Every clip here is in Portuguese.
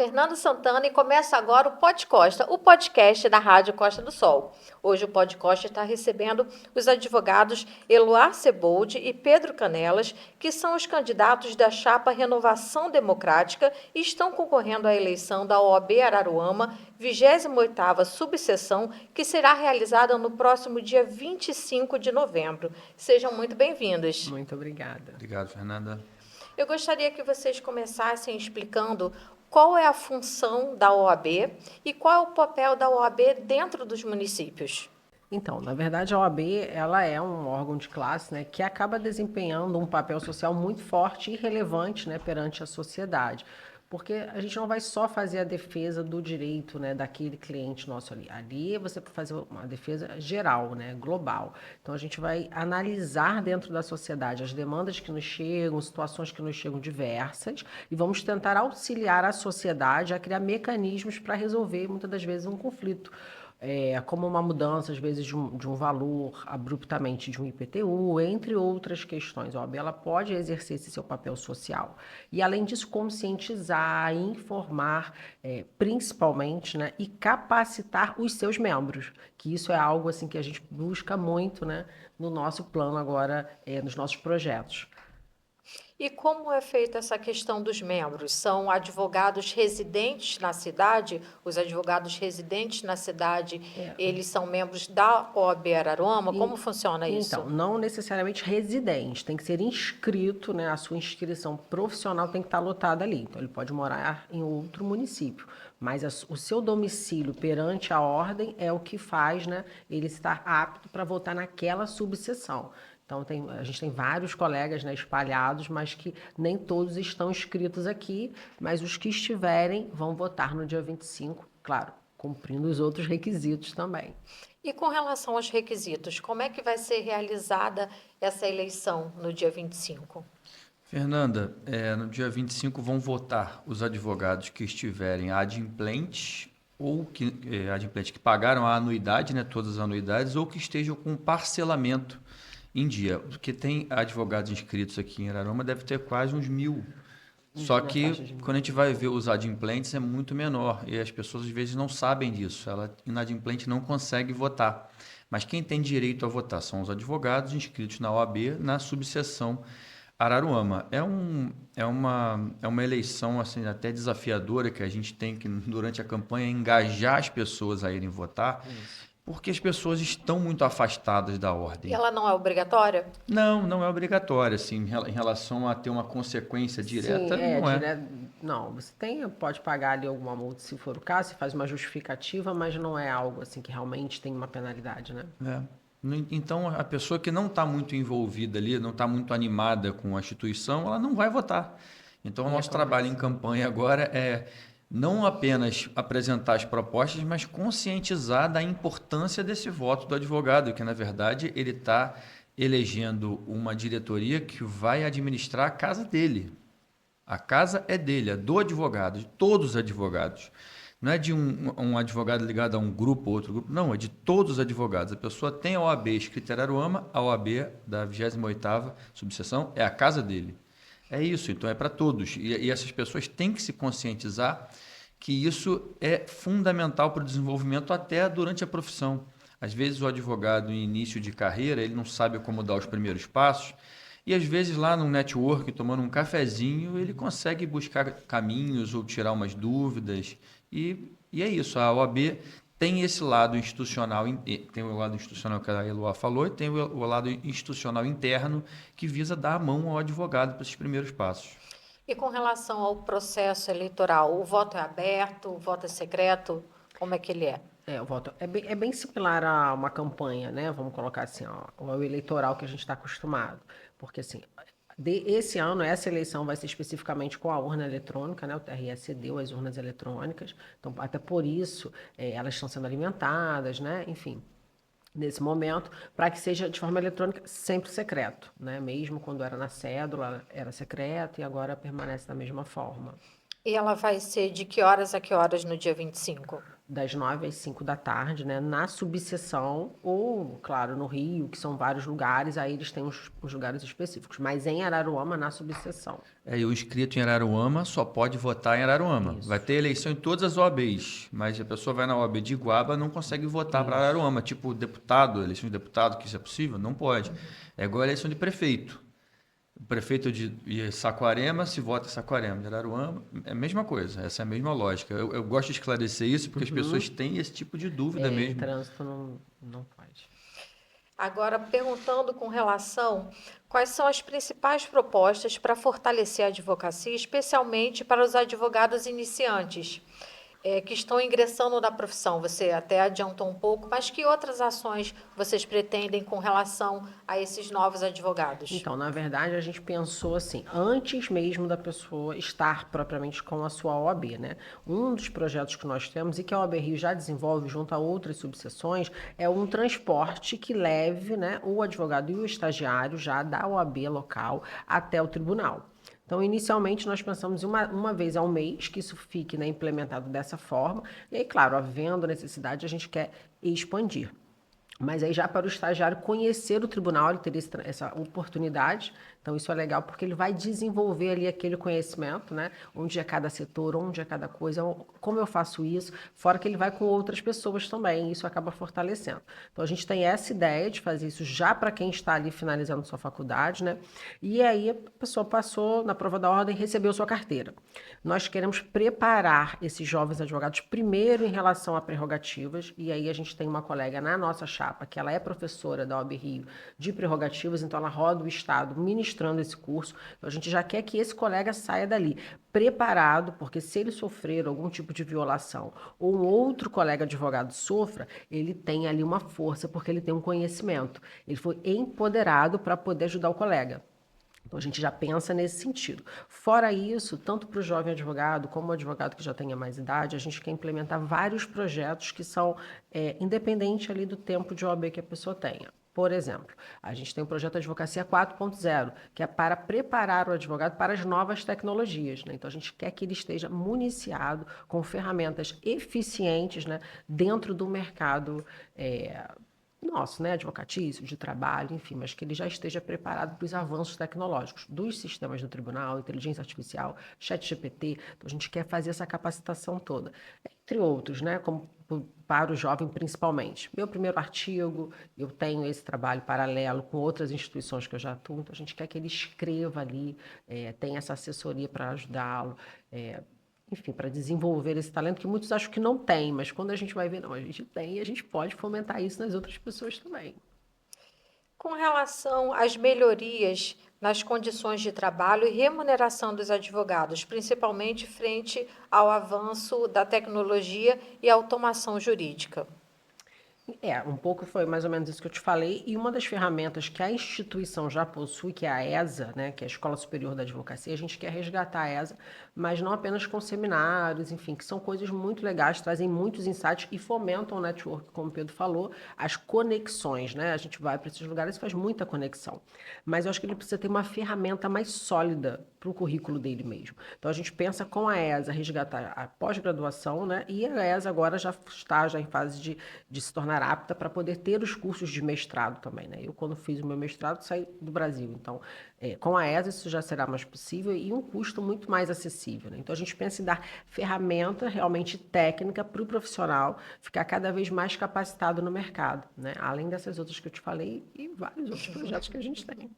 Fernanda Santana e começa agora o Pod Costa, o podcast da Rádio Costa do Sol. Hoje o Pod Costa está recebendo os advogados Eloá Sebold e Pedro Canelas, que são os candidatos da chapa Renovação Democrática e estão concorrendo à eleição da OAB Araruama, 28ª subseção, que será realizada no próximo dia 25 de novembro. Sejam muito bem-vindos. Muito obrigada. Obrigado, Fernanda. Eu gostaria que vocês começassem explicando qual é a função da OAB e qual é o papel da OAB dentro dos municípios. Então, na verdade, a OAB ela é um órgão de classe, né, que acaba desempenhando um papel social muito forte e relevante, né, perante a sociedade. Porque a gente não vai só fazer a defesa do direito, né, daquele cliente nosso ali. Ali você vai fazer uma defesa geral, né, global. Então a gente vai analisar dentro da sociedade as demandas que nos chegam, situações que nos chegam diversas, e vamos tentar auxiliar a sociedade a criar mecanismos para resolver, muitas das vezes, um conflito. Como uma mudança, às vezes, de um valor abruptamente de um IPTU, entre outras questões. A OAB ela pode exercer esse seu papel social. E, além disso, conscientizar, informar, principalmente, né, e capacitar os seus membros, que isso é algo assim, que a gente busca muito, né, no nosso plano agora, nos nossos projetos. E como é feita essa questão dos membros? São advogados residentes na cidade? Os advogados residentes na cidade, eles são membros da OAB Araruama? Como funciona isso? Então, não necessariamente residente, tem que ser inscrito, né? A sua inscrição profissional tem que estar lotada ali. Então, ele pode morar em outro município, mas o seu domicílio perante a ordem é o que faz, né, ele estar apto para votar naquela subseção. Então, a gente tem vários colegas, né, espalhados, mas que nem todos estão inscritos aqui, mas os que estiverem vão votar no dia 25, claro, cumprindo os outros requisitos também. E com relação aos requisitos, como é que vai ser realizada essa eleição no dia 25? Fernanda, no dia 25 vão votar os advogados que estiverem adimplentes ou adimplentes que pagaram a anuidade, né, todas as anuidades, ou que estejam com parcelamento em dia. Porque tem advogados inscritos aqui em Araruama, deve ter quase uns 1.000. Só que quando a gente vai ver os adimplentes é muito menor e as pessoas às vezes não sabem disso. Ela inadimplente não consegue votar. Mas quem tem direito a votar são os advogados inscritos na OAB na subseção Araruama. É uma eleição assim, até desafiadora que a gente tem que, durante a campanha, engajar as pessoas a irem votar. Isso. Porque as pessoas estão muito afastadas da ordem. E ela não é obrigatória? Não, não é obrigatória, assim, em relação a ter uma consequência direta, não é. Não, você pode pagar ali alguma multa se for o caso, você faz uma justificativa, mas não é algo assim que realmente tem uma penalidade, né? Então, a pessoa que não está muito envolvida ali, não está muito animada com a instituição, ela não vai votar. Então, o nosso trabalho em campanha agora é não apenas apresentar as propostas, mas conscientizar da importância desse voto do advogado, que, na verdade, ele está elegendo uma diretoria que vai administrar a casa dele. A casa é dele, é do advogado, de todos os advogados. Não é de um advogado ligado a um grupo ou outro grupo, não, é de todos os advogados. A pessoa tem a OAB escrita em Araruama, a OAB da 28ª subseção é a casa dele. É isso, então é para todos. E essas pessoas têm que se conscientizar que isso é fundamental para o desenvolvimento até durante a profissão. Às vezes o advogado em início de carreira, ele não sabe como dar os primeiros passos e às vezes lá no network, tomando um cafezinho, ele consegue buscar caminhos ou tirar umas dúvidas e é isso, a OAB tem esse lado institucional, tem o lado institucional que a Eloá falou, e tem o lado institucional interno que visa dar a mão ao advogado para esses primeiros passos. E com relação ao processo eleitoral, o voto é aberto, o voto é secreto, como é que ele é? O voto é bem similar a uma campanha, né? Vamos colocar assim, ao eleitoral que a gente está acostumado. Porque, assim, esse ano, essa eleição vai ser especificamente com a urna eletrônica, né? O TRE deu as urnas eletrônicas, então, até por isso, elas estão sendo alimentadas, né? Enfim, nesse momento, para que seja de forma eletrônica sempre secreto, né? Mesmo quando era na cédula, era secreto e agora permanece da mesma forma. E ela vai ser de que horas a que horas no dia 25? das 9 às 5 da tarde, né, na subseção, ou, claro, no Rio, que são vários lugares, aí eles têm os lugares específicos, mas em Araruama, na subseção. E o inscrito em Araruama só pode votar em Araruama. Isso. Vai ter eleição em todas as OABs, mas a pessoa vai na OAB de Iguaba não consegue votar para Araruama. Tipo deputado, eleição de deputado, que isso é possível? Não pode. É igual a eleição de prefeito. O prefeito de Saquarema se vota em Saquarema, de Araruama, é a mesma coisa, essa é a mesma lógica. Eu gosto de esclarecer isso porque as pessoas têm esse tipo de dúvida Em mesmo. trânsito não pode. Agora, perguntando com relação, quais são as principais propostas para fortalecer a advocacia, especialmente para os advogados iniciantes, que estão ingressando na profissão? Você até adiantou um pouco, mas que outras ações vocês pretendem com relação a esses novos advogados? Então, na verdade, a gente pensou assim, antes mesmo da pessoa estar propriamente com a sua OAB, né? Um dos projetos que nós temos e que a OAB Rio já desenvolve junto a outras subseções é um transporte que leve, né, o advogado e o estagiário já da OAB local até o tribunal. Então, inicialmente, nós pensamos uma vez ao mês que isso fique, né, implementado dessa forma. E aí, claro, havendo necessidade, a gente quer expandir. Mas aí já para o estagiário conhecer o tribunal, ele teria essa oportunidade. Então isso é legal porque ele vai desenvolver ali aquele conhecimento, né? Onde é cada setor, onde é cada coisa, como eu faço isso, fora que ele vai com outras pessoas também, e isso acaba fortalecendo. Então a gente tem essa ideia de fazer isso já para quem está ali finalizando sua faculdade, né? E aí a pessoa passou na prova da ordem e recebeu sua carteira. Nós queremos preparar esses jovens advogados primeiro em relação a prerrogativas, e aí a gente tem uma colega na nossa chapa, que ela é professora da OAB Rio de prerrogativas, então ela roda o estado ministrando esse curso. Então a gente já quer que esse colega saia dali preparado, porque se ele sofrer algum tipo de violação ou um outro colega advogado sofra, ele tem ali uma força, porque ele tem um conhecimento. Ele foi empoderado para poder ajudar o colega. Então, a gente já pensa nesse sentido. Fora isso, tanto para o jovem advogado como o advogado que já tenha mais idade, a gente quer implementar vários projetos que são independente ali do tempo de OAB que a pessoa tenha. Por exemplo, a gente tem o projeto Advocacia 4.0, que é para preparar o advogado para as novas tecnologias, né? Então, a gente quer que ele esteja municiado com ferramentas eficientes, né, dentro do mercado nosso, né, advocatício, de trabalho, enfim, mas que ele já esteja preparado para os avanços tecnológicos dos sistemas do tribunal, inteligência artificial, ChatGPT. Então, a gente quer fazer essa capacitação toda, entre outros, né, como para o jovem principalmente. Meu primeiro artigo, eu tenho esse trabalho paralelo com outras instituições que eu já atuo, então a gente quer que ele escreva ali, tenha essa assessoria para ajudá-lo, enfim, para desenvolver esse talento que muitos acham que não tem, mas quando a gente vai ver, não, a gente tem e a gente pode fomentar isso nas outras pessoas também. Com relação às melhorias nas condições de trabalho e remuneração dos advogados, principalmente frente ao avanço da tecnologia e automação jurídica. Um pouco foi mais ou menos isso que eu te falei, e uma das ferramentas que a instituição já possui, que é a ESA, né, que é a Escola Superior da Advocacia, a gente quer resgatar a ESA, mas não apenas com seminários, enfim, que são coisas muito legais, trazem muitos insights e fomentam o network, como o Pedro falou, as conexões, né? A gente vai para esses lugares e faz muita conexão. Mas eu acho que ele precisa ter uma ferramenta mais sólida para o currículo dele mesmo. Então a gente pensa com a ESA resgatar a pós-graduação, né? E a ESA agora já está em fase de se tornar apta para poder ter os cursos de mestrado também, né? Eu, quando fiz o meu mestrado, saí do Brasil. Então, com a ESA, isso já será mais possível e um custo muito mais acessível, né? Então, a gente pensa em dar ferramenta realmente técnica para o profissional ficar cada vez mais capacitado no mercado, né? Além dessas outras que eu te falei e vários outros projetos que a gente tem.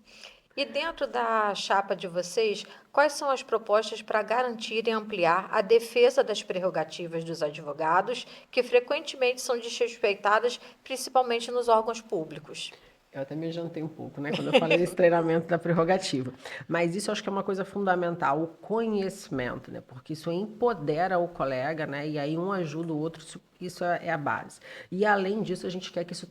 E dentro da chapa de vocês, quais são as propostas para garantir e ampliar a defesa das prerrogativas dos advogados, que frequentemente são desrespeitadas, principalmente nos órgãos públicos? Eu até me jantei um pouco, né, quando eu falei desse treinamento da prerrogativa. Mas isso eu acho que é uma coisa fundamental, o conhecimento, né? Porque isso empodera o colega, né? E aí um ajuda o outro, isso é a base. E além disso, a gente quer que isso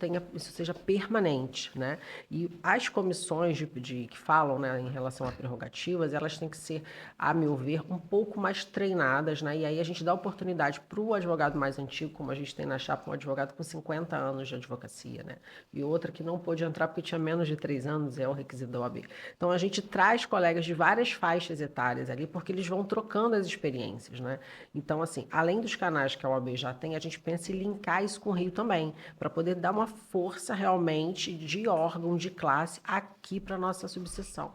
seja permanente, né? E as comissões que falam, né, em relação a prerrogativas, elas têm que ser, a meu ver, um pouco mais treinadas, né? E aí a gente dá oportunidade para o advogado mais antigo, como a gente tem na chapa, um advogado com 50 anos de advocacia, né? E outra que não pôde entrar porque tinha menos de 3 anos, é o requisito da OAB. Então, a gente traz colegas de várias faixas etárias ali, porque eles vão trocando as experiências, né? Então, assim, além dos canais que a OAB já tem, a gente pensa em linkar isso com o Rio também, para poder dar uma força realmente de órgão, de classe aqui para a nossa subseção.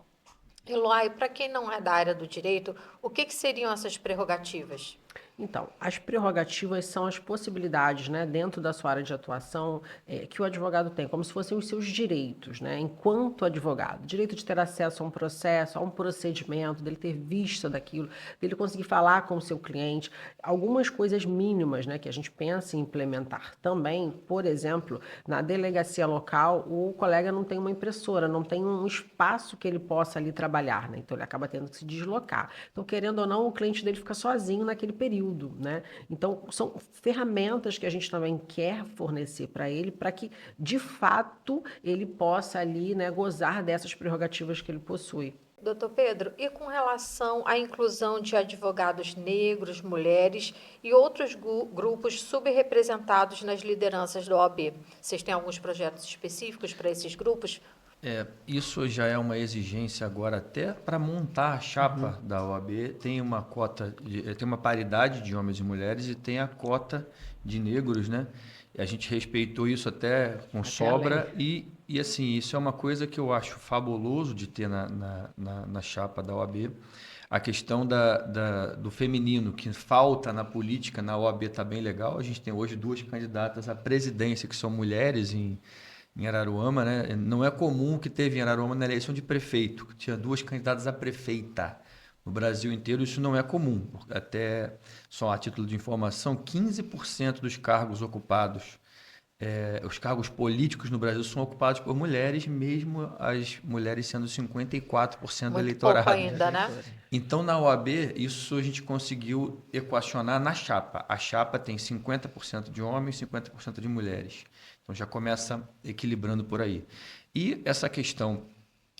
Eloá, e para quem não é da área do direito, o que seriam essas prerrogativas? Então, as prerrogativas são as possibilidades, né, dentro da sua área de atuação, que o advogado tem, como se fossem os seus direitos, né, enquanto advogado. Direito de ter acesso a um processo, a um procedimento, dele ter vista daquilo, dele conseguir falar com o seu cliente. Algumas coisas mínimas, né, que a gente pensa em implementar também, por exemplo, na delegacia local, o colega não tem uma impressora, não tem um espaço que ele possa ali trabalhar, né, então ele acaba tendo que se deslocar. Então, querendo ou não, o cliente dele fica sozinho naquele período, né? Então, são ferramentas que a gente também quer fornecer para ele, para que, de fato, ele possa ali, né, gozar dessas prerrogativas que ele possui. Doutor Pedro, e com relação à inclusão de advogados negros, mulheres e outros grupos subrepresentados nas lideranças da OAB? Vocês têm alguns projetos específicos para esses grupos? Isso já é uma exigência agora até para montar a chapa da OAB. Tem uma cota, tem uma paridade de homens e mulheres e tem a cota de negros, né? E a gente respeitou isso até com sobra e assim, isso é uma coisa que eu acho fabuloso de ter na chapa da OAB. A questão do feminino que falta na política, na OAB está bem legal. A gente tem hoje 2 candidatas à presidência que são mulheres em Araruama, né? Não é comum o que teve em Araruama na eleição de prefeito, que tinha 2 candidatas a prefeita. No Brasil inteiro isso não é comum. Até, só a título de informação, 15% dos cargos ocupados, os cargos políticos no Brasil são ocupados por mulheres, mesmo as mulheres sendo 54% do Muito pouco eleitorado. ainda, né? Então, na OAB, isso a gente conseguiu equacionar na chapa. A chapa tem 50% de homens e 50% de mulheres. Então, já começa equilibrando por aí. E essa questão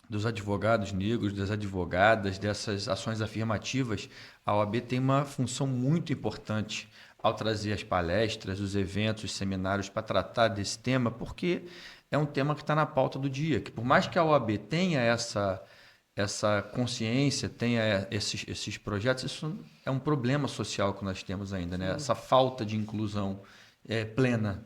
dos advogados negros, das advogadas, dessas ações afirmativas, a OAB tem uma função muito importante ao trazer as palestras, os eventos, os seminários para tratar desse tema, porque é um tema que está na pauta do dia, que por mais que a OAB tenha essa consciência, tenha esses projetos, isso é um problema social que nós temos ainda, né? Essa falta de inclusão plena.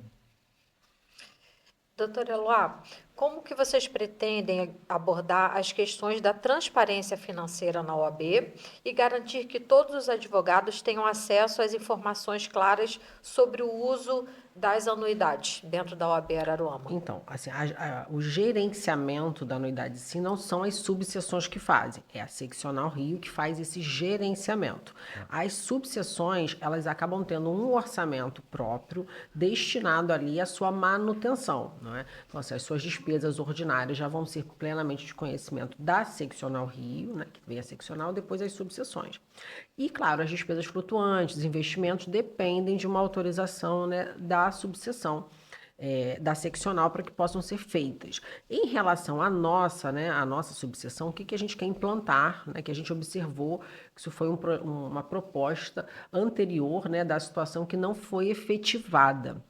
Doutor Eloá, como que vocês pretendem abordar as questões da transparência financeira na OAB e garantir que todos os advogados tenham acesso às informações claras sobre o uso das anuidades dentro da OAB Araruama? Então, assim, o gerenciamento da anuidade em si não são as subseções que fazem, é a seccional Rio que faz esse gerenciamento. As subseções, elas acabam tendo um orçamento próprio destinado ali à sua manutenção, não é? Então, assim, as suas despesas ordinárias já vão ser plenamente de conhecimento da seccional Rio, né, que vem a seccional, depois as subseções. E, claro, as despesas flutuantes, os investimentos dependem de uma autorização, né, da subseção, da seccional para que possam ser feitas. Em relação à nossa, né, à nossa subseção, o que a gente quer implantar, né, que a gente observou que isso foi uma proposta anterior, né, da situação que não foi efetivada.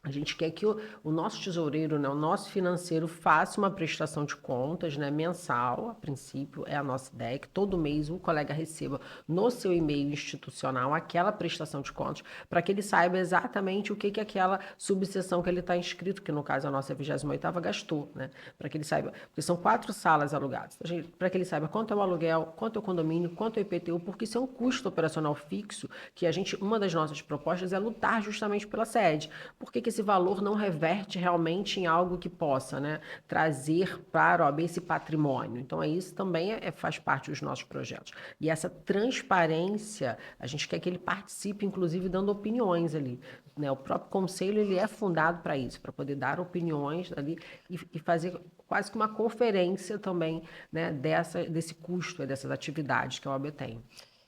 A gente quer que o nosso tesoureiro, né, o nosso financeiro faça uma prestação de contas, né, mensal, a princípio, é a nossa ideia, que todo mês o colega receba no seu e-mail institucional aquela prestação de contas, para que ele saiba exatamente o que aquela subseção que ele está inscrito, que no caso a nossa 28ª gastou, né, para que ele saiba, porque são 4 salas alugadas, para que ele saiba quanto é o aluguel, quanto é o condomínio, quanto é o IPTU, porque isso é um custo operacional fixo, que uma das nossas propostas é lutar justamente pela sede. Por que esse valor não reverte realmente em algo que possa, né, trazer para a OAB esse patrimônio? Então, isso também faz parte dos nossos projetos. E essa transparência, a gente quer que ele participe, inclusive, dando opiniões ali, né? O próprio conselho ele é fundado para isso, para poder dar opiniões ali e fazer quase que uma conferência também, né, desse custo, dessas atividades que a OAB tem.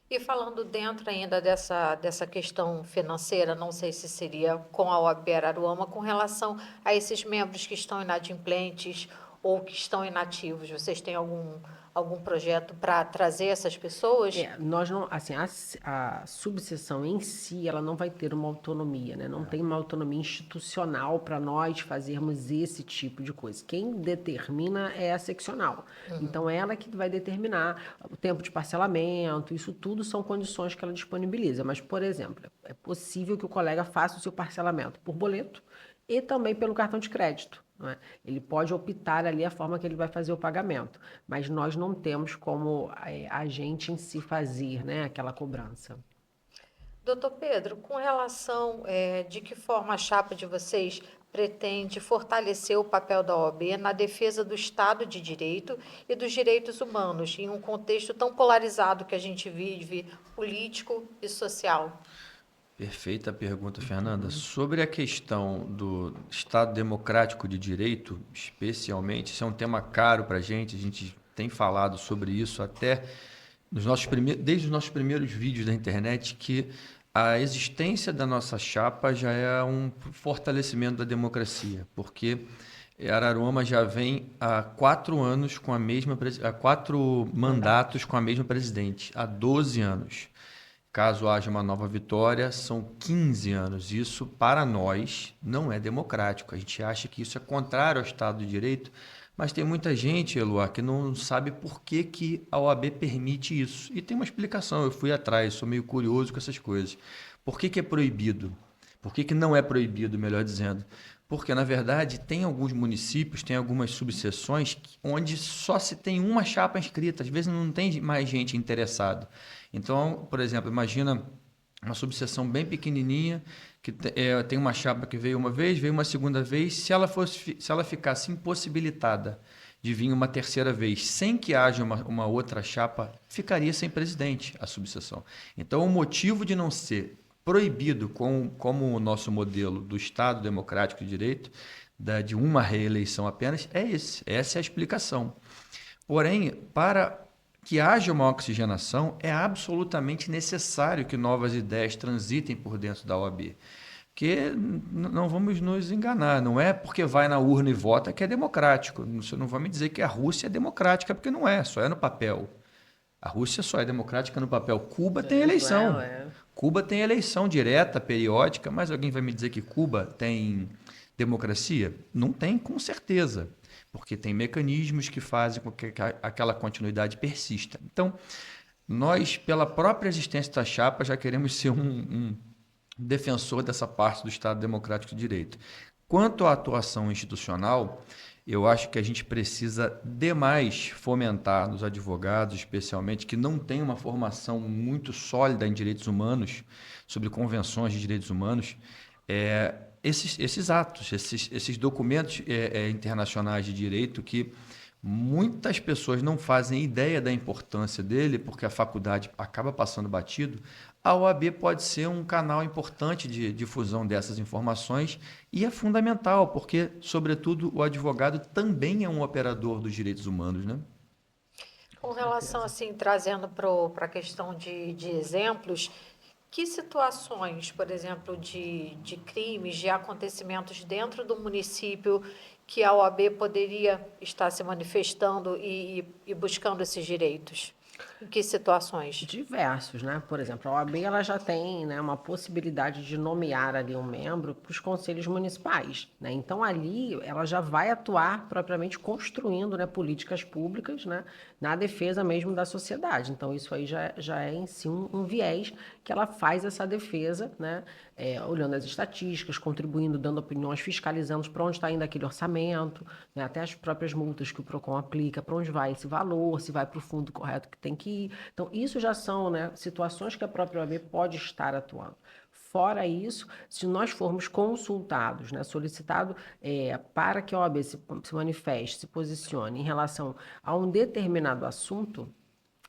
E falando dentro ainda dessa questão financeira, não sei se seria com a OAB Araruama, com relação a esses membros que estão inadimplentes ou que estão inativos? Vocês têm algum projeto para trazer essas pessoas? Nós não, assim, a subseção em si, ela não vai ter uma autonomia, né? Não tem uma autonomia institucional para nós fazermos esse tipo de coisa. Quem determina é a seccional. Então, ela que vai determinar o tempo de parcelamento, isso tudo são condições que ela disponibiliza. Mas, por exemplo, é possível que o colega faça o seu parcelamento por boleto e também pelo cartão de crédito. Não é? Ele pode optar ali a forma que ele vai fazer o pagamento, mas nós não temos como a gente em si fazer, né, aquela cobrança. Doutor Pedro, com relação de que forma a chapa de vocês pretende fortalecer o papel da OAB na defesa do Estado de Direito e dos direitos humanos, em um contexto tão polarizado que a gente vive, político e social? Perfeita pergunta, Fernanda. Sobre a questão do Estado Democrático de Direito, especialmente, isso é um tema caro para a gente tem falado sobre isso até desde os nossos primeiros vídeos da internet, que a existência da nossa chapa já é um fortalecimento da democracia, porque Araruama já vem há 4 anos com há 4 mandatos com a mesma presidente, há 12 anos. Caso haja uma nova vitória, são 15 anos. Isso, para nós, não é democrático. A gente acha que isso é contrário ao Estado de Direito, mas tem muita gente, Eloá, que não sabe por que a OAB permite isso. E tem uma explicação, eu fui atrás, sou meio curioso com essas coisas. Por que é proibido? Por que não é proibido, melhor dizendo? Porque, na verdade, tem alguns municípios, tem algumas subseções onde só se tem uma chapa inscrita, às vezes não tem mais gente interessada. Então, por exemplo, imagina uma subseção bem pequenininha, que tem uma chapa que veio uma vez, veio uma segunda vez, se ela ficasse impossibilitada de vir uma terceira vez, sem que haja uma outra chapa, ficaria sem presidente a subseção. Então, o motivo de não ser proibido como o nosso modelo do Estado Democrático de Direito, de uma reeleição apenas, é esse. Essa é a explicação. Porém, para que haja uma oxigenação, é absolutamente necessário que novas ideias transitem por dentro da OAB. Porque não vamos nos enganar, não é porque vai na urna e vota que é democrático. Você não vai me dizer que a Rússia é democrática, porque não é, só é no papel. A Rússia só é democrática no papel. Cuba tem eleição. Cuba tem eleição direta, periódica, mas alguém vai me dizer que Cuba tem democracia? Não tem, com certeza, porque tem mecanismos que fazem com que aquela continuidade persista. Então, nós, pela própria existência da chapa, já queremos ser um defensor dessa parte do Estado Democrático de Direito. Quanto à atuação institucional, eu acho que a gente precisa demais fomentar nos advogados, especialmente, que não têm uma formação muito sólida em direitos humanos, sobre convenções de direitos humanos, esses atos, esses documentos internacionais de direito que muitas pessoas não fazem ideia da importância dele, porque a faculdade acaba passando batido. A OAB pode ser um canal importante de difusão dessas informações e é fundamental, porque, sobretudo, o advogado também é um operador dos direitos humanos, né? Com relação, assim, trazendo para a questão de exemplos, que situações, por exemplo, de crimes, de acontecimentos dentro do município que a OAB poderia estar se manifestando e buscando esses direitos? Em que situações? Diversos, né? Por exemplo, a OAB ela já tem, né, uma possibilidade de nomear ali um membro para os conselhos municipais, né? Então ali ela já vai atuar propriamente construindo, né, políticas públicas, né, na defesa mesmo da sociedade. Então isso aí já é em si um viés que ela faz essa defesa, né, olhando as estatísticas, contribuindo, dando opiniões, fiscalizando para onde está indo aquele orçamento, né, até as próprias multas que o PROCON aplica, para onde vai esse valor, se vai para o fundo correto que tem que ir. Então, isso já são, né, situações que a própria OAB pode estar atuando. Fora isso, se nós formos consultados, né, solicitado para que a OAB se manifeste, se posicione em relação a um determinado assunto,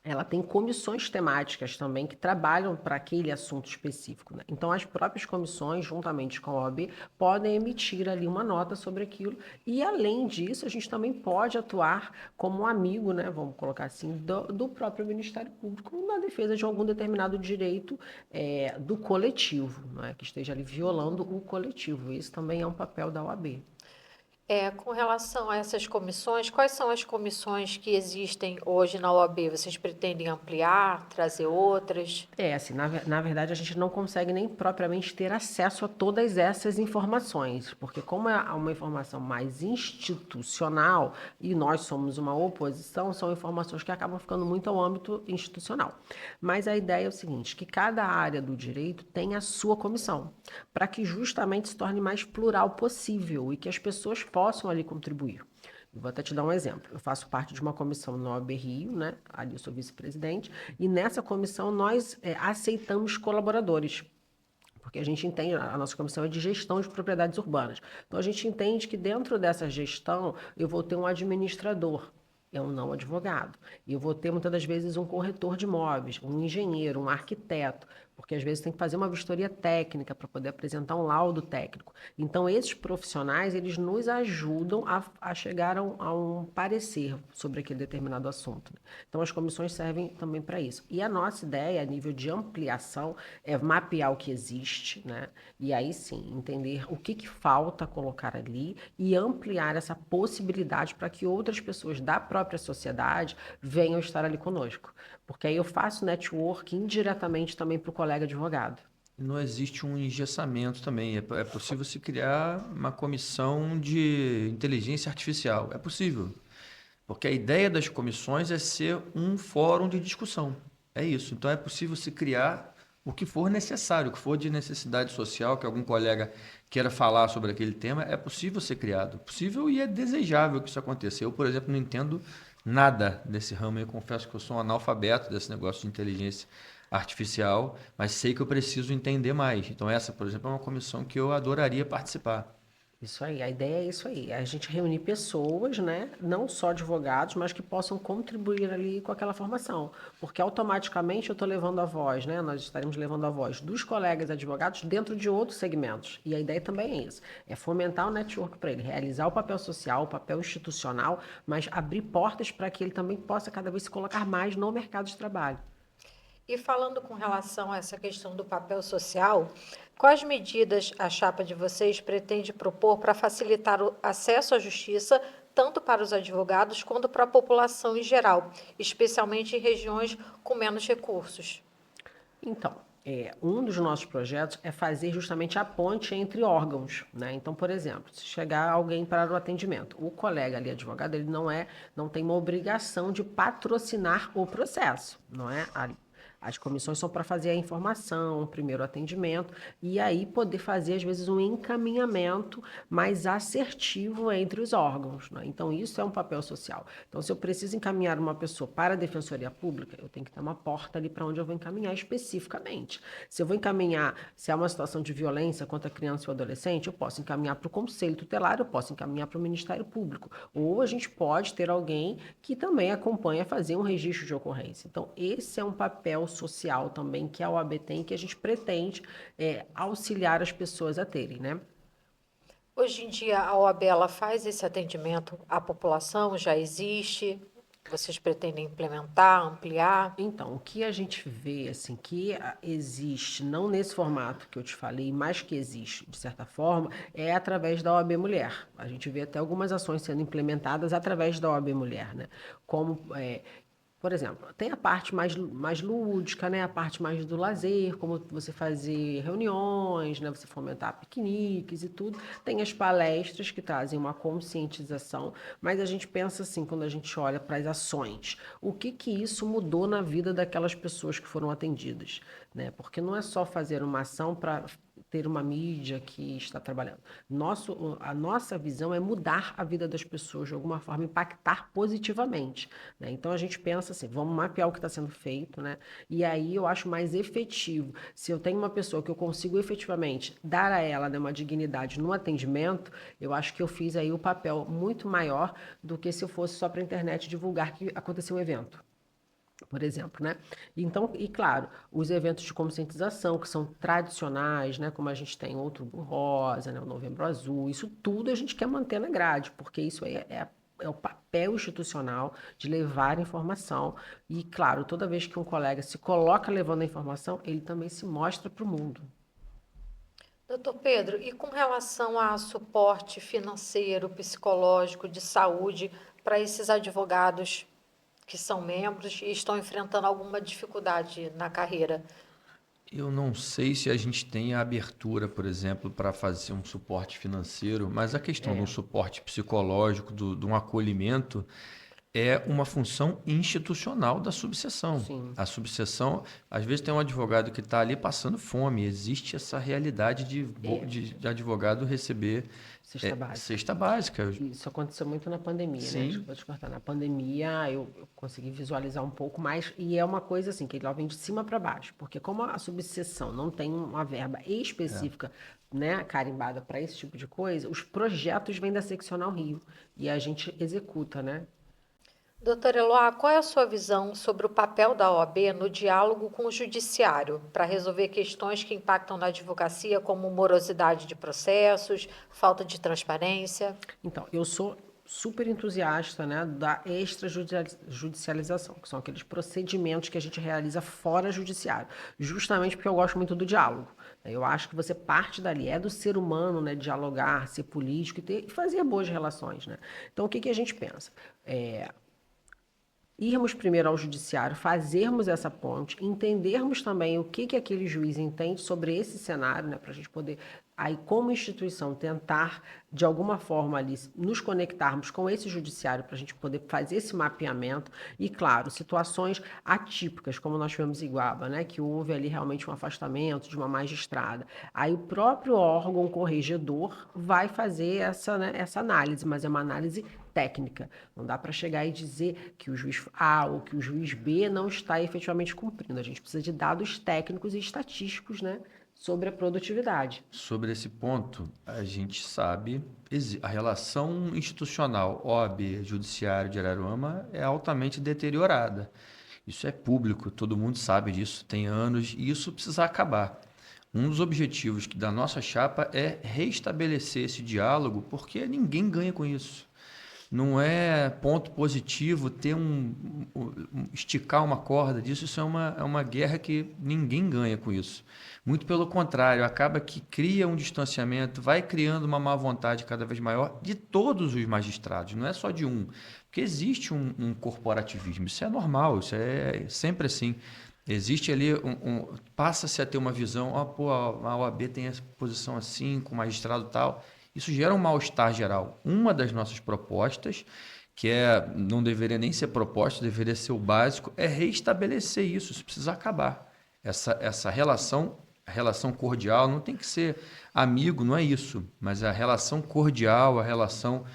ela tem comissões temáticas também que trabalham para aquele assunto específico, né? Então, as próprias comissões, juntamente com a OAB, podem emitir ali uma nota sobre aquilo. E, além disso, a gente também pode atuar como um amigo, né? Vamos colocar assim, do próprio Ministério Público na defesa de algum determinado direito do coletivo, né? Que esteja ali violando o coletivo. Esse também é um papel da OAB. Com relação a essas comissões, quais são as comissões que existem hoje na OAB? Vocês pretendem ampliar, trazer outras? Assim, na verdade, a gente não consegue nem propriamente ter acesso a todas essas informações, porque como é uma informação mais institucional e nós somos uma oposição, são informações que acabam ficando muito ao âmbito institucional. Mas a ideia é o seguinte, que cada área do direito tem a sua comissão, para que justamente se torne mais plural possível e que as pessoas possam ali contribuir. Eu vou até te dar um exemplo. Eu faço parte de uma comissão no OAB Rio, né? Ali eu sou vice-presidente, e nessa comissão nós aceitamos colaboradores. Porque a gente entende, a nossa comissão é de gestão de propriedades urbanas. Então a gente entende que dentro dessa gestão eu vou ter um administrador, é um não advogado. E eu vou ter muitas das vezes um corretor de imóveis, um engenheiro, um arquiteto, porque às vezes tem que fazer uma vistoria técnica para poder apresentar um laudo técnico. Então esses profissionais, eles nos ajudam a chegar a um parecer sobre aquele determinado assunto, né? Então as comissões servem também para isso. E a nossa ideia, a nível de ampliação, é mapear o que existe, né? E aí sim, entender o que falta colocar ali e ampliar essa possibilidade para que outras pessoas da própria sociedade venham estar ali conosco. Porque aí eu faço network indiretamente também para o colega advogado. Não existe um engessamento também. É possível se criar uma comissão de inteligência artificial. É possível. Porque a ideia das comissões é ser um fórum de discussão. É isso. Então é possível se criar o que for necessário, o que for de necessidade social, que algum colega queira falar sobre aquele tema, é possível ser criado. Possível e é desejável que isso aconteça. Eu, por exemplo, não entendo nada desse ramo. Eu confesso que eu sou um analfabeto desse negócio de inteligência artificial, mas sei que eu preciso entender mais. Então essa, por exemplo, é uma comissão que eu adoraria participar. Isso aí, a ideia é isso aí, é a gente reunir pessoas, né, não só advogados, mas que possam contribuir ali com aquela formação, porque automaticamente eu estou levando a voz, né, nós estaremos levando a voz dos colegas advogados dentro de outros segmentos, e a ideia também é isso, é fomentar o network para ele, realizar o papel social, o papel institucional, mas abrir portas para que ele também possa cada vez se colocar mais no mercado de trabalho. E falando com relação a essa questão do papel social, quais medidas a chapa de vocês pretende propor para facilitar o acesso à justiça, tanto para os advogados quanto para a população em geral, especialmente em regiões com menos recursos? Então, um dos nossos projetos é fazer justamente a ponte entre órgãos, né? Então, por exemplo, se chegar alguém para o atendimento, o colega ali, advogado, ele não tem uma obrigação de patrocinar o processo, não é? As comissões são para fazer a informação, o primeiro atendimento, e aí poder fazer, às vezes, um encaminhamento mais assertivo entre os órgãos, né? Então, isso é um papel social. Então, se eu preciso encaminhar uma pessoa para a Defensoria Pública, eu tenho que ter uma porta ali para onde eu vou encaminhar especificamente. Se eu vou encaminhar, se há uma situação de violência contra a criança ou adolescente, eu posso encaminhar para o Conselho Tutelar, eu posso encaminhar para o Ministério Público. Ou a gente pode ter alguém que também acompanha fazer um registro de ocorrência. Então, esse é um papel social também que a OAB tem, que a gente pretende auxiliar as pessoas a terem, né? Hoje em dia, a OAB ela faz esse atendimento à população, já existe? Vocês pretendem implementar, ampliar? Então, o que a gente vê, assim, que existe, não nesse formato que eu te falei, mas que existe, de certa forma, é através da OAB Mulher. A gente vê até algumas ações sendo implementadas através da OAB Mulher, né? Como por exemplo, tem a parte mais lúdica, né? A parte mais do lazer, como você fazer reuniões, né? Você fomentar piqueniques e tudo. Tem as palestras que trazem uma conscientização, mas a gente pensa assim, quando a gente olha para as ações, o que isso mudou na vida daquelas pessoas que foram atendidas, né? Porque não é só fazer uma ação para ter uma mídia que está trabalhando. A nossa visão é mudar a vida das pessoas de alguma forma, impactar positivamente, né? Então a gente pensa assim, vamos mapear o que está sendo feito, né? E aí eu acho mais efetivo. Se eu tenho uma pessoa que eu consigo efetivamente dar a ela, né, uma dignidade no atendimento, eu acho que eu fiz aí o papel muito maior do que se eu fosse só para a internet divulgar que aconteceu um evento, por exemplo, né? Então, e claro, os eventos de conscientização, que são tradicionais, né? Como a gente tem Outubro Rosa, né? O Novembro Azul, isso tudo a gente quer manter na grade, porque isso aí é o papel institucional de levar informação. E, claro, toda vez que um colega se coloca levando a informação, ele também se mostra para o mundo. Doutor Pedro, e com relação a suporte financeiro, psicológico, de saúde para esses advogados que são membros e estão enfrentando alguma dificuldade na carreira? Eu não sei se a gente tem a abertura, por exemplo, para fazer um suporte financeiro, mas a questão do suporte psicológico, de um acolhimento, é uma função institucional da subseção. Sim, A subseção, às vezes tem um advogado que está ali passando fome, existe essa realidade de advogado receber cesta básica. cesta básica. Isso aconteceu muito na pandemia, né? Sim, Desculpa te cortar. Na pandemia eu consegui visualizar um pouco mais, e é uma coisa assim, que ela vem de cima para baixo, porque como a subseção não tem uma verba específica, né, carimbada para esse tipo de coisa, os projetos vêm da Seccional Rio e a gente executa, né? Doutora Eloá, qual é a sua visão sobre o papel da OAB no diálogo com o judiciário para resolver questões que impactam na advocacia, como morosidade de processos, falta de transparência? Então, eu sou super entusiasta, né, da extrajudicialização, que são aqueles procedimentos que a gente realiza fora judiciário, justamente porque eu gosto muito do diálogo. Eu acho que você parte dali, é do ser humano, né, dialogar, ser político e fazer boas relações, né? Então, o que que a gente pensa? Irmos primeiro ao judiciário, fazermos essa ponte, entendermos também o que aquele juiz entende sobre esse cenário, né, para a gente poder, aí como instituição, tentar de alguma forma ali nos conectarmos com esse judiciário para a gente poder fazer esse mapeamento e, claro, situações atípicas, como nós tivemos em Iguaba, né, que houve ali realmente um afastamento de uma magistrada. Aí o próprio órgão corregedor vai fazer essa, né, essa análise, mas é uma análise técnica. Não dá para chegar e dizer que o juiz A ou que o juiz B não está efetivamente cumprindo. A gente precisa de dados técnicos e estatísticos, né, sobre a produtividade. sobre esse ponto, a gente sabe, a relação institucional OAB, Judiciário de Araruama, é altamente deteriorada. Isso é público, todo mundo sabe disso, tem anos, e isso precisa acabar. Um dos objetivos da nossa chapa é restabelecer esse diálogo, porque ninguém ganha com isso. Não é ponto positivo ter esticar uma corda disso, isso é uma guerra que ninguém ganha com isso. Muito pelo contrário, acaba que cria um distanciamento, vai criando uma má vontade cada vez maior de todos os magistrados, não é só de um. Porque existe um corporativismo, isso é normal, isso é sempre assim. Existe ali, passa-se a ter uma visão, pô, a OAB tem essa posição assim, com o magistrado tal. Isso gera um mal-estar geral. Uma das nossas propostas, que não deveria nem ser proposta, deveria ser o básico, é restabelecer isso. Isso precisa acabar. Essa relação, a relação cordial, não tem que ser amigo, não é isso, mas a relação cordial, a relação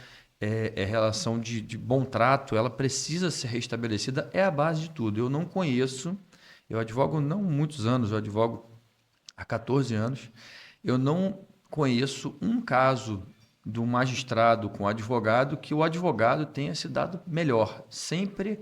relação de bom trato, ela precisa ser restabelecida, é a base de tudo. Eu não conheço, eu advogo não muitos anos, eu advogo há 14 anos, eu não conheço um caso de um magistrado com advogado que o advogado tenha se dado melhor. Sempre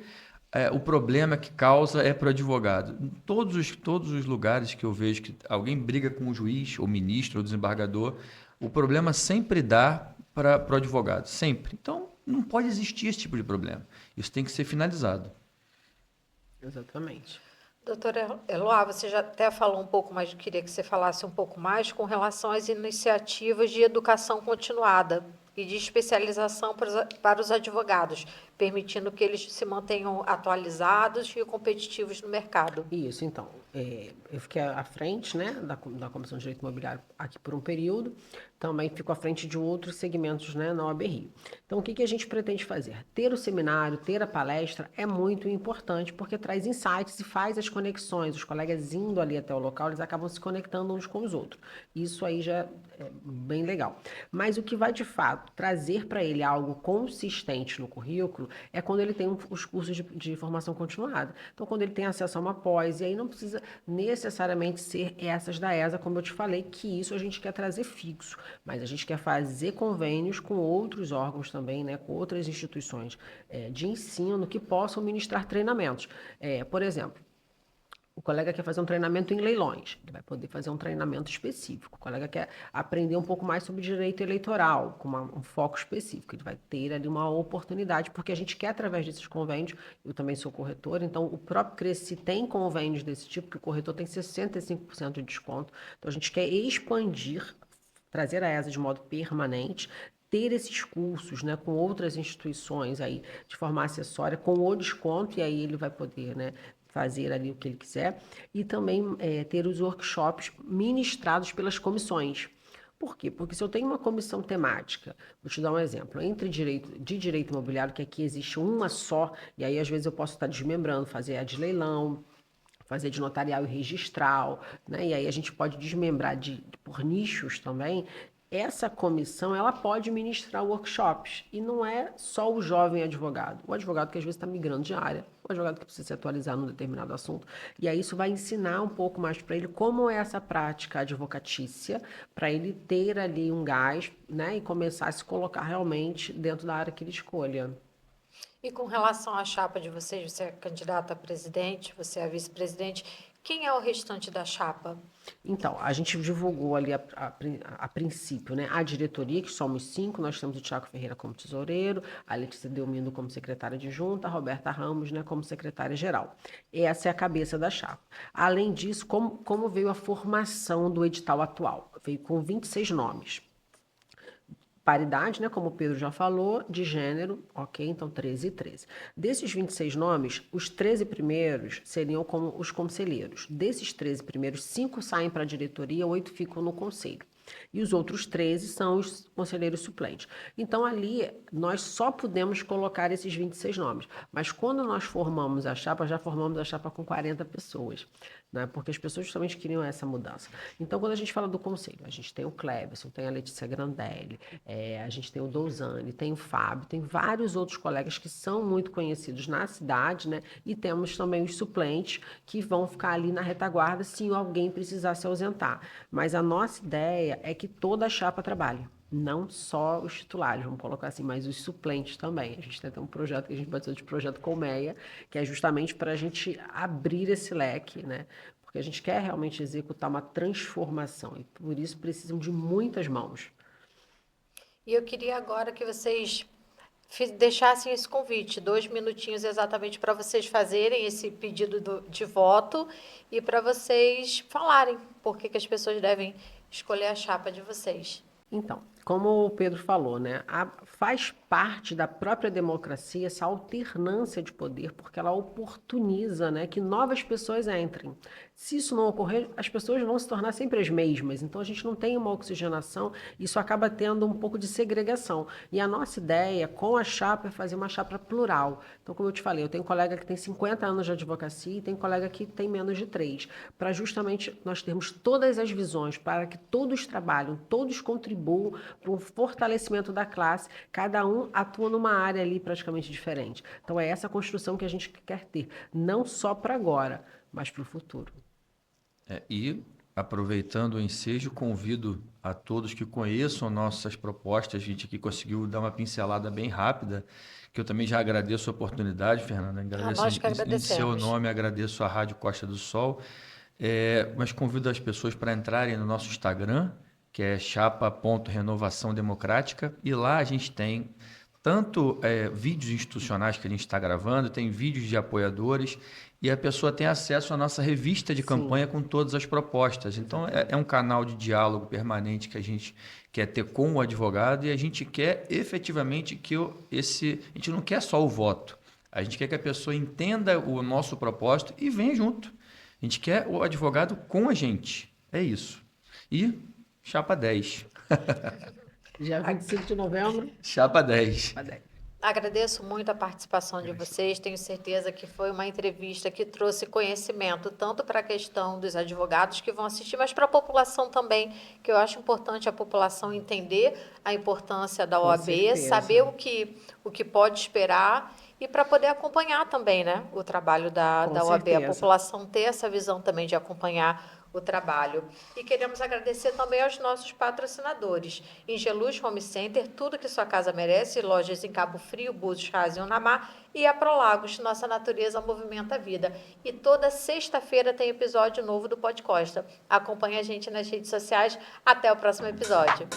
o problema que causa é para o advogado. Em todos os lugares que eu vejo que alguém briga com o juiz, ou ministro, ou desembargador, o problema sempre dá para o advogado. Sempre. Então, não pode existir esse tipo de problema. Isso tem que ser finalizado. Exatamente. Doutora Eloá, você já até falou um pouco, mas eu queria que você falasse um pouco mais com relação às iniciativas de educação continuada e de especialização para os advogados, permitindo que eles se mantenham atualizados e competitivos no mercado. Isso, então. Eu fiquei à frente, né, da Comissão de Direito Imobiliário aqui por um período. Também fico à frente de outros segmentos, né, na OAB Rio. Então, o que que a gente pretende fazer? Ter o seminário, ter a palestra é muito importante porque traz insights e faz as conexões. Os colegas indo ali até o local, eles acabam se conectando uns com os outros. Isso aí já é bem legal. Mas o que vai, de fato, trazer para ele algo consistente no currículo é quando ele tem os cursos de formação continuada. Então, quando ele tem acesso a uma pós, e aí não precisa necessariamente ser essas da ESA, como eu te falei, que isso a gente quer trazer fixo, mas a gente quer fazer convênios com outros órgãos também, né, com outras instituições de ensino que possam ministrar treinamentos. Por exemplo, O colega quer fazer um treinamento em leilões, ele vai poder fazer um treinamento específico. O colega quer aprender um pouco mais sobre direito eleitoral, com um foco específico. Ele vai ter ali uma oportunidade, porque a gente quer, através desses convênios, eu também sou corretor, então o próprio Cresci tem convênios desse tipo, que o corretor tem 65% de desconto. Então a gente quer expandir, trazer a ESA de modo permanente, ter esses cursos, né, com outras instituições aí de forma acessória, com o desconto, e aí ele vai poder, né, fazer ali o que ele quiser, e também ter os workshops ministrados pelas comissões. Por quê? Porque se eu tenho uma comissão temática, vou te dar um exemplo, entre direito imobiliário, que aqui existe uma só, e aí às vezes eu posso estar desmembrando, fazer a de leilão, fazer de notarial e registral, né? E aí a gente pode desmembrar por nichos também. Essa comissão, ela pode ministrar workshops, e não é só o jovem advogado, o advogado que às vezes está migrando de área, o advogado que precisa se atualizar num determinado assunto, e aí isso vai ensinar um pouco mais para ele como é essa prática advocatícia, para ele ter ali um gás, né, e começar a se colocar realmente dentro da área que ele escolha. E com relação à chapa de vocês, você é candidata a presidente, você é vice-presidente, quem é o restante da chapa? Então, a gente divulgou ali a princípio, né, a diretoria, que somos 5, nós temos o Tiago Ferreira como tesoureiro, a Letícia Delmino como secretária adjunta, a Roberta Ramos, né, como secretária-geral. Essa é a cabeça da chapa. Além disso, como veio a formação do edital atual? Veio com 26 nomes. Paridade, né, como o Pedro já falou, de gênero, ok? Então, 13 e 13. Desses 26 nomes, os 13 primeiros seriam como os conselheiros. Desses 13 primeiros, 5 saem para a diretoria, 8 ficam no conselho. E os outros 13 são os conselheiros suplentes. Então, ali, nós só pudemos colocar esses 26 nomes. Mas quando nós formamos a chapa, já formamos a chapa com 40 pessoas, né? Porque as pessoas justamente queriam essa mudança. Então, quando a gente fala do conselho, a gente tem o Cleverson, tem a Letícia Grandelli, a gente tem o Douzane, tem o Fábio, tem vários outros colegas que são muito conhecidos na cidade, né? E temos também os suplentes que vão ficar ali na retaguarda se alguém precisar se ausentar. Mas a nossa ideia é que toda a chapa trabalhe. Não só os titulares, vamos colocar assim, mas os suplentes também. A gente tem até um projeto que a gente batizou de Projeto Colmeia, que é justamente para a gente abrir esse leque, né? Porque a gente quer realmente executar uma transformação e por isso precisam de muitas mãos. E eu queria agora que vocês deixassem esse convite, 2 minutinhos exatamente para vocês fazerem esse pedido de voto e para vocês falarem por que as pessoas devem escolher a chapa de vocês. Então, como o Pedro falou, né, faz parte da própria democracia essa alternância de poder, porque ela oportuniza, né, que novas pessoas entrem. Se isso não ocorrer, as pessoas vão se tornar sempre as mesmas. Então, a gente não tem uma oxigenação, isso acaba tendo um pouco de segregação. E a nossa ideia com a chapa é fazer uma chapa plural. Então, como eu te falei, eu tenho colega que tem 50 anos de advocacia e tem colega que tem menos de 3, para justamente nós termos todas as visões, para que todos trabalhem, todos contribuam para o fortalecimento da classe, cada um atua numa área ali praticamente diferente. Então, é essa construção que a gente quer ter, não só para agora, mas para o futuro. E, aproveitando o ensejo, convido a todos que conheçam nossas propostas. A gente aqui conseguiu dar uma pincelada bem rápida, que eu também já agradeço a oportunidade, Fernanda. Agradeço nós que em agradecemos. seu nome, agradeço a Rádio Costa do Sol. Mas convido as pessoas para entrarem no nosso Instagram, que é chapa.renovação democrática, e lá a gente tem tanto vídeos institucionais que a gente está gravando, tem vídeos de apoiadores, e a pessoa tem acesso à nossa revista de campanha com todas as propostas. Então, é um canal de diálogo permanente que a gente quer ter com o advogado, e a gente quer efetivamente que a gente não quer só o voto, a gente quer que a pessoa entenda o nosso propósito e venha junto. A gente quer o advogado com a gente. É isso. E chapa 10. Dia 25 de novembro. Chapa 10. Agradeço muito a participação de vocês. Tenho certeza que foi uma entrevista que trouxe conhecimento tanto para a questão dos advogados que vão assistir, mas para a população também, que eu acho importante a população entender a importância da OAB, saber o que pode esperar e para poder acompanhar também, né, o trabalho da OAB, a população ter essa visão também de acompanhar o trabalho. E queremos agradecer também aos nossos patrocinadores. Ingeluz Home Center, tudo que sua casa merece, lojas em Cabo Frio, Búzios, Raso e Unamar, e a Prolagos, nossa natureza movimenta a vida. E toda sexta-feira tem episódio novo do Pod Costa. Acompanhe a gente nas redes sociais. Até o próximo episódio.